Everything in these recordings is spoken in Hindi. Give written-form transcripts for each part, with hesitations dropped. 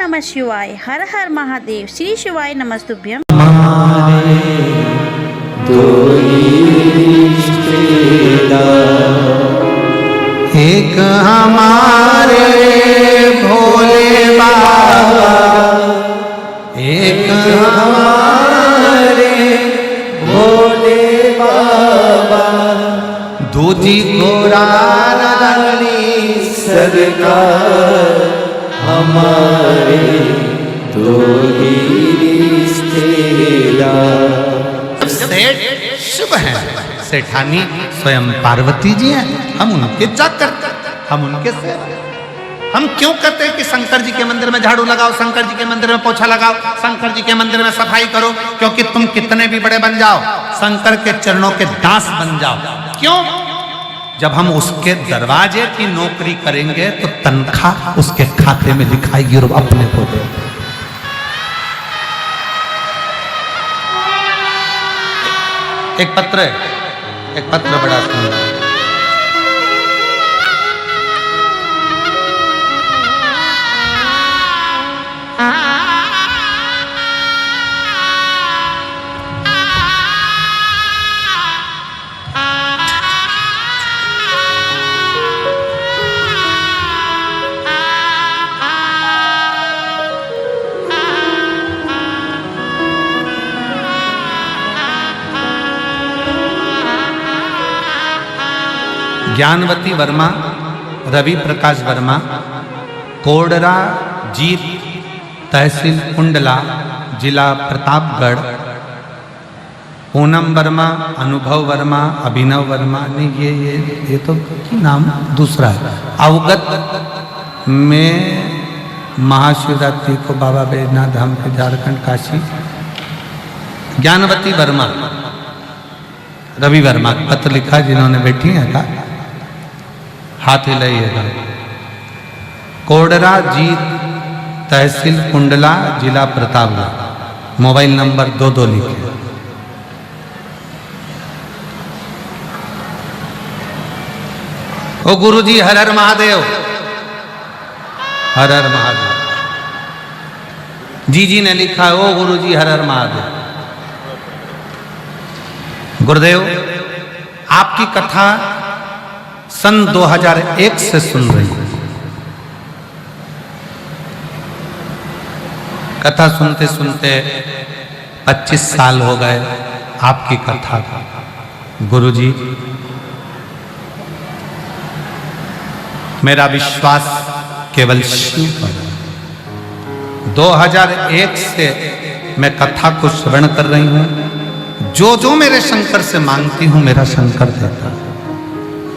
नमः शिवाय। हर हर महादेव। श्री शिवाय नमस्तुभ्यम। एक हमारे भोले बाबा, एक हमारे भोले बाबा, दूजी गोरानी सरकार, हमारे दो ही रिश्तेदार। सेठ शुभ है, सेठानी स्वयं पार्वती जी हैं, हम उनके चाकर, हम उनके सेवक। हम क्यों कहते हैं कि शंकर जी के मंदिर में झाड़ू लगाओ, शंकर जी के मंदिर में पोछा लगाओ, शंकर जी के मंदिर में सफाई करो? क्योंकि तुम कितने भी बड़े बन जाओ, शंकर के चरणों के दास बन जाओ। क्यों? जब हम उसके दरवाजे की नौकरी करेंगे तो तनख्वाह उसके खाते में दिखाएगी और अपने को दे। एक पत्र है, एक पत्र बड़ा सुंदर। ज्ञानवती वर्मा, रवि प्रकाश वर्मा, कोडरा जीत, तहसील कुंडला, जिला प्रतापगढ़। पूनम वर्मा, अनुभव वर्मा, अभिनव वर्मा। नहीं, ये तो नाम दूसरा है। अवगत में महाशिवरात्रि को बाबा बैजनाथ धाम के झारखंड काशी। ज्ञानवती वर्मा, रवि वर्मा पत्र लिखा जिन्होंने बैठी है का हाथ हिलाइएगा। कोडरा जीत, तहसील कुंडला, जिला प्रतापगढ़। मोबाइल नंबर 22 लिखे। ओ गुरुजी हर हर महादेव, हर हर महादेव। जी ने लिखा, ओ गुरुजी हर हर महादेव। गुरुदेव, आपकी कथा सन 2001 से सुन रही हूं। कथा सुनते सुनते 25 साल हो गए आपकी कथा का। गुरुजी, मेरा विश्वास केवल शिव पर। 2001 से मैं कथा को श्रवण कर रही हूं। जो जो मेरे शंकर से मांगती हूं मेरा शंकर देता।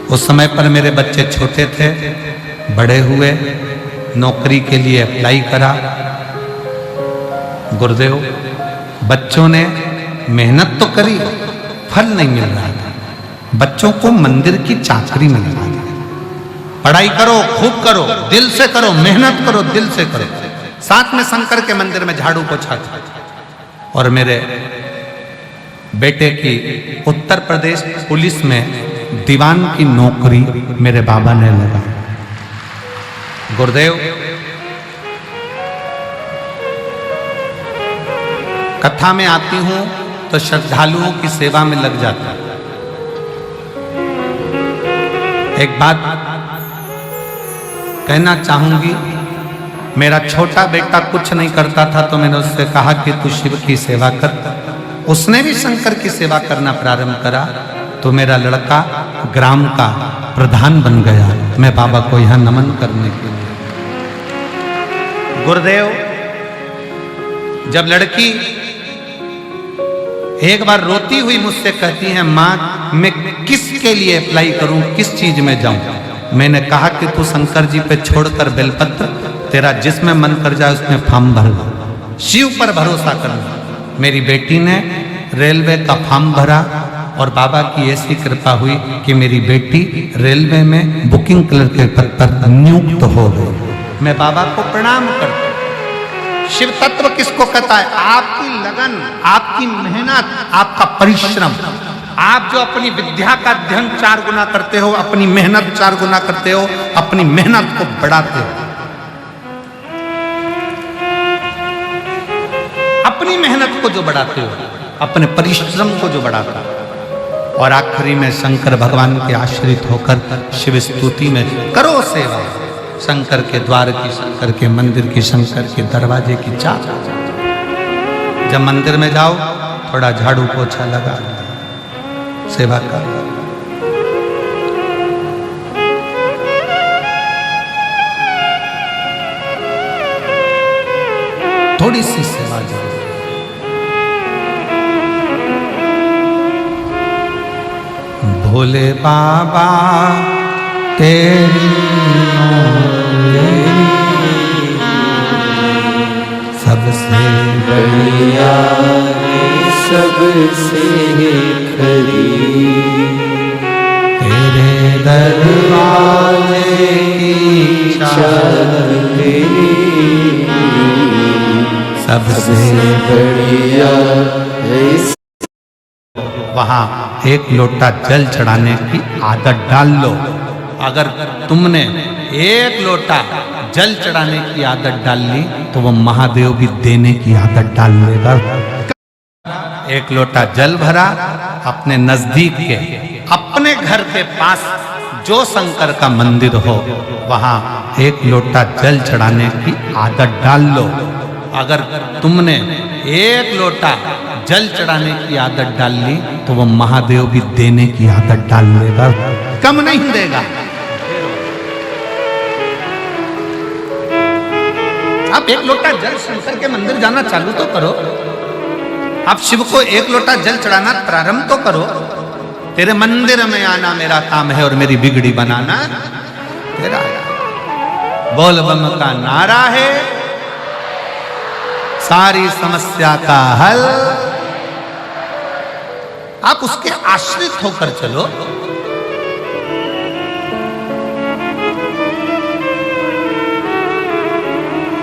उस समय पर मेरे बच्चे छोटे थे, बड़े हुए, नौकरी के लिए अप्लाई करा। गुरुदेव, बच्चों ने मेहनत तो करी, फल नहीं मिल रहा था। बच्चों को मंदिर की चाकरी मिल रहा था। पढ़ाई करो, खूब करो, दिल से करो, मेहनत करो, दिल से करो। साथ में शंकर के मंदिर में झाड़ू पोछा। और मेरे बेटे की उत्तर प्रदेश पुलिस में दीवान की नौकरी मेरे बाबा ने लगा। गुरुदेव, कथा में आती हूं तो श्रद्धालुओं की सेवा में लग जाता। एक बात कहना चाहूंगी, मेरा छोटा बेटा कुछ नहीं करता था तो मैंने उससे कहा कि तू शिव की सेवा कर। उसने भी शंकर की सेवा करना प्रारंभ करा तो मेरा लड़का ग्राम का प्रधान बन गया। मैं बाबा को यहां नमन करने के लिए। गुरुदेव, जब लड़की एक बार रोती हुई मुझसे कहती है, माँ मैं किसके लिए अप्लाई करूं, किस चीज में जाऊं? मैंने कहा कि तू शंकर जी पे छोड़कर बेलपत्र, तेरा जिसमें मन कर जाए उसमें फॉर्म भर, शिव पर भरोसा करना। मेरी बेटी ने रेलवे का फॉर्म भरा और बाबा की ऐसी कृपा हुई कि मेरी बेटी रेलवे में बुकिंग क्लर्क के पद पर नियुक्त हो गई। मैं बाबा को प्रणाम करता हूं। शिव तत्व किसको कहता है? आपकी लगन, आपकी मेहनत, आपका परिश्रम। आप जो अपनी विद्या का अध्ययन 4 गुना करते हो, अपनी मेहनत 4 गुना करते हो, अपनी मेहनत को बढ़ाते हो। मेहनत को जो बढ़ाते हो, अपने परिश्रम को जो बढ़ाता, और आखिरी में शंकर भगवान के आश्रित होकर शिव स्तुति में करो सेवा, शंकर के द्वार की, शंकर के मंदिर की, शंकर के दरवाजे की चाप। जब मंदिर में जाओ थोड़ा झाड़ू पोछा लगा, सेवा कर, थोड़ी सी सेवा जरूर। भोले बाबा तेरी सबसे बढ़िया सबसे खरी, तेरे दरवाजे की चाबी सबसे बढ़िया है। वहां एक लोटा जल चढ़ाने की आदत डाल लो। अगर तुमने एक लोटा जल चढ़ाने की आदत डाल ली तो वो महादेव भी देने की आदत डाल लेगा। एक लोटा जल भरा, अपने नजदीक के, अपने घर के पास जो शंकर का मंदिर हो वहां एक लोटा जल चढ़ाने की आदत डाल लो। अगर तुमने एक लोटा जल चढ़ाने की आदत डाल ली तो वो महादेव भी देने की आदत डाल लेगा, कम नहीं देगा। आप एक लोटा जल शंकर के मंदिर जाना चालू तो करो। आप शिव को एक लोटा जल चढ़ाना प्रारंभ तो करो। तेरे मंदिर में आना मेरा काम है और मेरी बिगड़ी बनाना तेरा। बोल बम का नारा है सारी समस्या का हल। आप उसके आश्रित होकर चलो।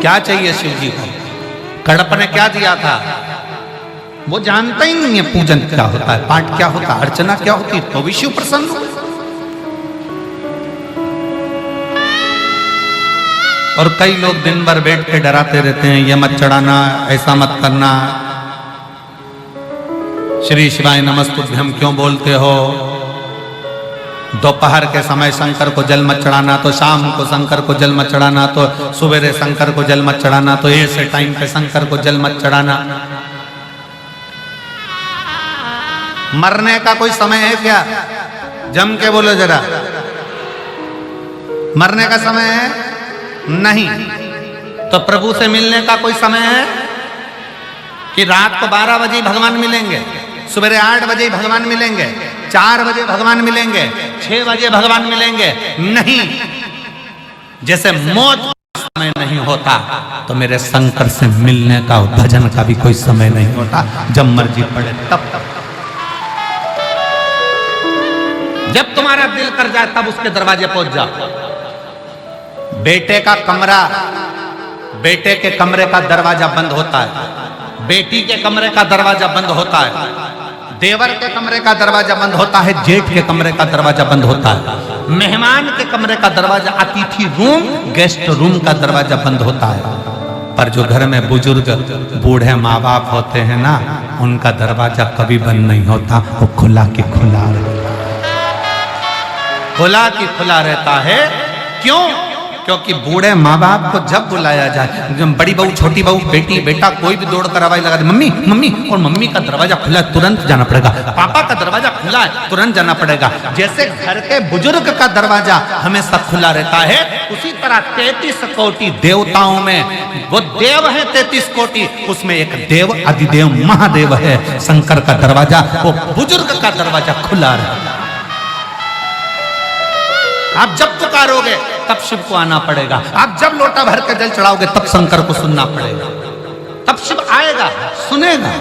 क्या चाहिए शिव जी को? कड़प ने क्या दिया था? वो जानता ही नहीं है पूजन क्या होता है, पाठ क्या होता है, अर्चना क्या होती है, तो भी शिव प्रसन्न हो। और कई लोग दिन भर बैठ के डराते रहते हैं, ये मत चढ़ाना, ऐसा मत करना, श्री शिवाय नमस्तुभ्यम क्यों बोलते हो, दोपहर के समय शंकर को जल मत चढ़ाना, तो शाम को शंकर को जल मत चढ़ाना, तो सवेरे शंकर को जल मत चढ़ाना, तो ऐसे टाइम पे शंकर को जल मत चढ़ाना। मरने का कोई समय है क्या? जम के बोलो जरा, मरने का समय है? नहीं। तो प्रभु से मिलने का कोई समय है कि रात को 12 बजे भगवान मिलेंगे, सवेरे 8 बजे भगवान मिलेंगे, 4 बजे भगवान मिलेंगे, 6 बजे भगवान मिलेंगे? नहीं। जैसे मौत का समय नहीं होता तो मेरे शंकर से मिलने का, भजन का भी कोई समय नहीं होता। जब मर्जी पड़े तब जब तुम्हारा दिल कर जाए तब उसके दरवाजे पहुंच जाओ। बेटे का कमरा, बेटे के कमरे का दरवाजा बंद होता है, बेटी के कमरे का दरवाजा बंद होता है, देवर के कमरे का दरवाजा बंद होता है, जेठ के कमरे का दरवाजा बंद होता है, मेहमान के कमरे का दरवाजा, अतिथि रूम, गेस्ट रूम का दरवाजा बंद होता है। पर जो घर में बुजुर्ग बूढ़े माँ बाप होते हैं ना, उनका दरवाजा कभी बंद नहीं होता, वो खुला की खुला रहता है, खुला की खुला रहता है। क्यों? क्योंकि बूढ़े माँ बाप को जब बुलाया जाए, जब बड़ी बहू, छोटी बहू, बेटी, बेटा कोई भी दौड़ कर आवाज लगा दे, मम्मी मम्मी, और मम्मी का दरवाजा खुला है, तुरंत जाना पड़ेगा। पापा का दरवाजा खुला है, तुरंत जाना पड़ेगा। जैसे घर के बुजुर्ग का दरवाजा हमेशा खुला रहता है, उसी तरह 33 कोटि देवताओं में वो देव है 33 कोटि, उसमें एक देव अधिदेव महादेव है, शंकर का दरवाजा, वो बुजुर्ग का दरवाजा खुला रहता है। आप जब पुकारोगे तब शिव को आना पड़ेगा। आप जब लोटा भर के जल चढ़ाओगे तब शंकर को सुनना पड़ेगा, तब शिव आएगा, सुनेगा।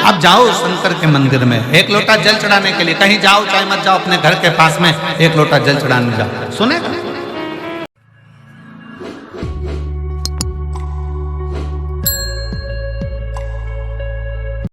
आप जाओ शंकर के मंदिर में एक लोटा जल चढ़ाने के लिए, कहीं जाओ चाहे मत जाओ, अपने घर के पास में एक लोटा जल चढ़ाने जाओ, सुनेगा।